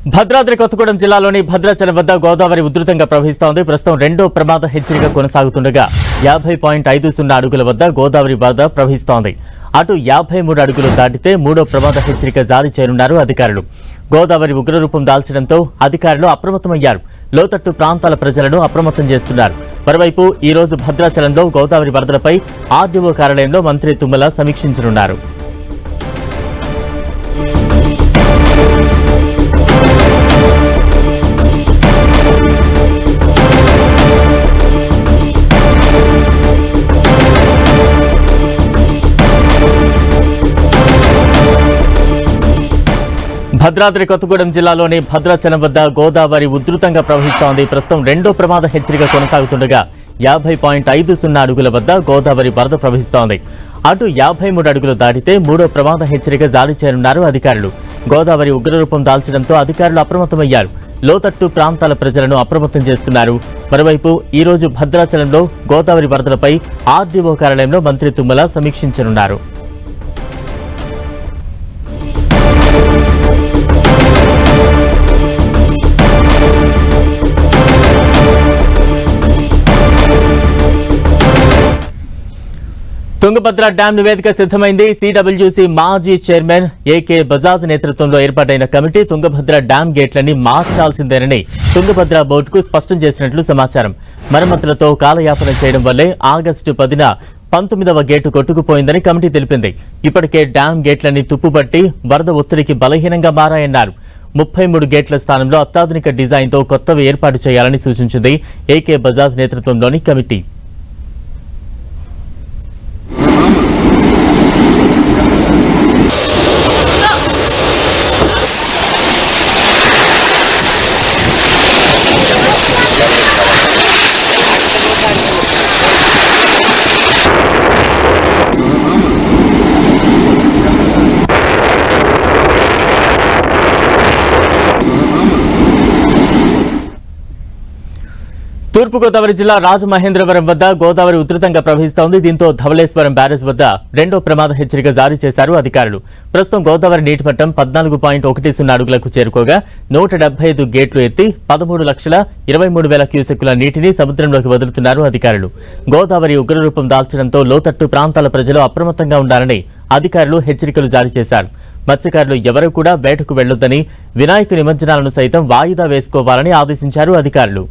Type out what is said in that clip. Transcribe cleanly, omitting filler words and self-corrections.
భద్రాద్రి కొత్తగూడెం జిల్లాలోని భద్రాచలం వద్ద గోదావరి ఉధృతంగా ప్రవహిస్తోంది. ప్రస్తుతం రెండో ప్రమాద హెచ్చరిక కొనసాగుతుండగా 50.50 అడుగుల వద్ద గోదావరి వరద ప్రవహిస్తోంది. అటు 53 అడుగులు దాటితే మూడో ప్రమాద హెచ్చరిక జారీ చేయనున్నారు అధికారులు. గోదావరి ఉగ్రరూపం దాల్చడంతో అధికారులు అప్రమత్తమయ్యారు. లోతట్టు ప్రాంతాల ప్రజలను అప్రమత్తం చేస్తున్నారు. మరోవైపు ఈ రోజు భద్రాచలంలో గోదావరి వరదలపై ఆర్డీఓ కార్యాలయంలో మంత్రి తుమ్మల సమీక్షించనున్నారు. భద్రాద్రి కొత్తగూడెం జిల్లాలోని భద్రాచలం వద్ద గోదావరి ఉధృతంగా ప్రవహిస్తోంది. ప్రస్తుతం రెండో ప్రమాద హెచ్చరిక కొనసాగుతుండగా 50.50 అడుగుల వద్ద గోదావరి వరద ప్రవహిస్తోంది. అటు 53 అడుగులు దాటితే మూడో ప్రమాద హెచ్చరిక జారీ చేయనున్నారు అధికారులు. గోదావరి ఉగ్రరూపం దాల్చడంతో అధికారులు అప్రమత్తమయ్యారు. లోతట్టు ప్రాంతాల ప్రజలను అప్రమత్తం చేస్తున్నారు. మరోవైపు ఈ రోజు భద్రాచలంలో గోదావరి వరదలపై ఆర్డీఓ కార్యాలయంలో మంత్రి తుమ్మల సమీక్షించనున్నారు. తుంగభద్ర డ్యాం నివేదిక సిద్ధమైంది. సిడబ్ల్యూసీ మాజీ చైర్మన్ ఏకే బజాజ్ నేతృత్వంలో ఏర్పాటైన కమిటీ తుంగభద్ర డ్యాం గేట్లని మార్చాల్సిందేనని తుంగభద్ర బోర్డుకు స్పష్టం చేసినట్లు సమాచారం. మరమ్మతులతో కాలయాపన చేయడం వల్లే ఆగస్టు 10న 19వ గేటు కొట్టుకుపోయిందని కమిటీ తెలిపింది. ఇప్పటికే డ్యాం గేట్లని తుప్పుబట్టి వరద ఒత్తిడికి బలహీనంగా మారాయన్నారు. 33 గేట్ల స్థానంలో అత్యాధునిక డిజైన్తో కొత్తవి ఏర్పాటు చేయాలని సూచించింది ఏకే బజాజ్ నేతృత్వంలోని కమిటీ. తూర్పుగోదావరి జిల్లా రాజమహేంద్రవరం వద్ద గోదావరి ఉధృతంగా ప్రవహిస్తోంది. దీంతో ధవళేశ్వరం బ్యారేజ్ వద్ద రెండో ప్రమాద హెచ్చరిక జారీ చేశారు అధికారులు. ప్రస్తుతం గోదావరి నీటి మట్టం 14.10 అడుగులకు చేరుకోగా 175 గేట్లు ఎత్తి 13,23,000 క్యూసెక్కుల నీటిని సముద్రంలోకి వదులుతున్నారు అధికారులు. గోదావరి ఉగ్రరూపం దాల్చడంతో లోతట్టు ప్రాంతాల ప్రజలు అప్రమత్తంగా ఉండాలని అధికారులు హెచ్చరికలు జారీ చేశారు. మత్స్యకారులు ఎవరూ కూడా వేటకు వెళ్లొద్దని, వినాయక నిమజ్జనాలను సైతం వాయిదా వేసుకోవాలని ఆదేశించారు అధికారులు.